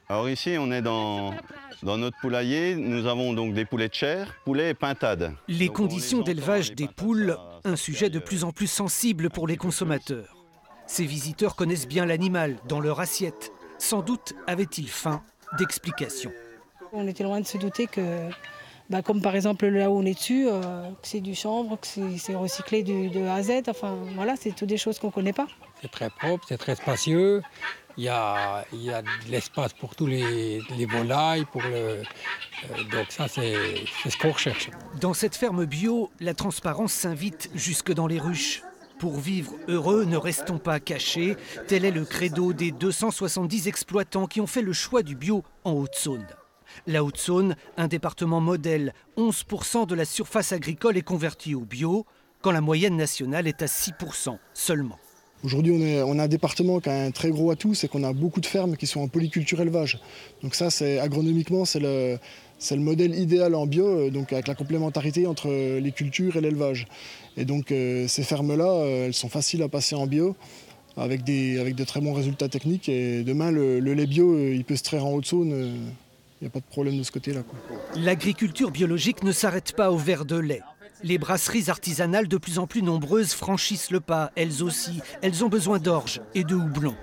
Alors ici, on est dans notre poulailler. Nous avons donc des poulets de chair, poulets et pintades. Les Donc, conditions on les entend, d'élevage les des pintades, poules, un ça sujet de piaille, plus en plus sensible pour un les petit peu plus. consommateurs. Ces visiteurs connaissent bien l'animal dans leur assiette. Sans doute avaient-ils faim d'explications. On était loin de se douter que, comme par exemple là où on est dessus, que c'est du chanvre, que c'est recyclé de A à Z. Enfin voilà, c'est toutes des choses qu'on ne connaît pas. C'est très propre, c'est très spacieux. Il y a de l'espace pour tous les volailles. Donc ça, c'est ce qu'on recherche. Dans cette ferme bio, la transparence s'invite jusque dans les ruches. Pour vivre heureux, ne restons pas cachés. Tel est le credo des 270 exploitants qui ont fait le choix du bio en Haute-Saône. La Haute-Saône, un département modèle, 11% de la surface agricole est convertie au bio, quand la moyenne nationale est à 6% seulement. Aujourd'hui, on a un département qui a un très gros atout, c'est qu'on a beaucoup de fermes qui sont en polyculture élevage. Donc ça, agronomiquement, c'est le modèle idéal en bio, donc avec la complémentarité entre les cultures et l'élevage. Et donc ces fermes-là, elles sont faciles à passer en bio, avec de très bons résultats techniques. Et demain, le lait bio, il peut se traire en Haute-Saône. Il n'y a pas de problème de ce côté-là. L'agriculture biologique ne s'arrête pas au verre de lait. Les brasseries artisanales de plus en plus nombreuses franchissent le pas, elles aussi. Elles ont besoin d'orge et de houblon.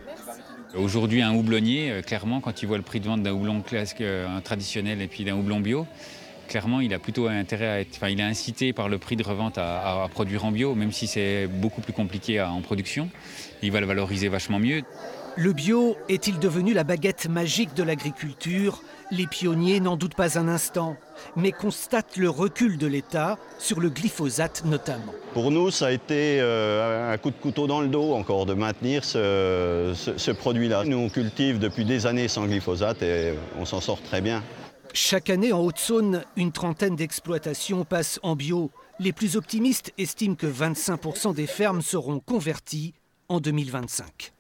Aujourd'hui, un houblonnier, clairement, quand il voit le prix de vente d'un houblon classique, un traditionnel et puis d'un houblon bio, clairement, il a plutôt intérêt à être... Enfin, il est incité par le prix de revente à produire en bio, même si c'est beaucoup plus compliqué en production. Il va le valoriser vachement mieux. Le bio est-il devenu la baguette magique de l'agriculture? Les pionniers n'en doutent pas un instant, mais constatent le recul de l'État sur le glyphosate notamment. Pour nous, ça a été un coup de couteau dans le dos encore de maintenir ce produit-là. Nous, on cultive depuis des années sans glyphosate et on s'en sort très bien. Chaque année en Haute-Saône, une trentaine d'exploitations passent en bio. Les plus optimistes estiment que 25% des fermes seront converties en 2025.